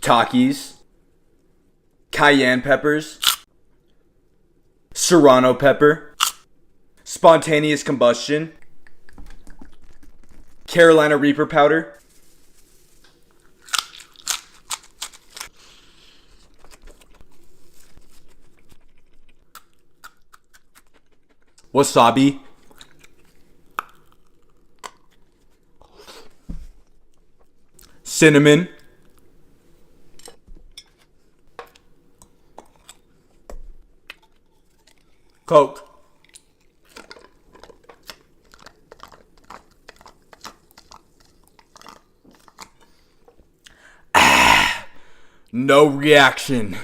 Takis, cayenne peppers, serrano pepper, spontaneous combustion, Carolina Reaper powder, wasabi, cinnamon, Coke. No reaction.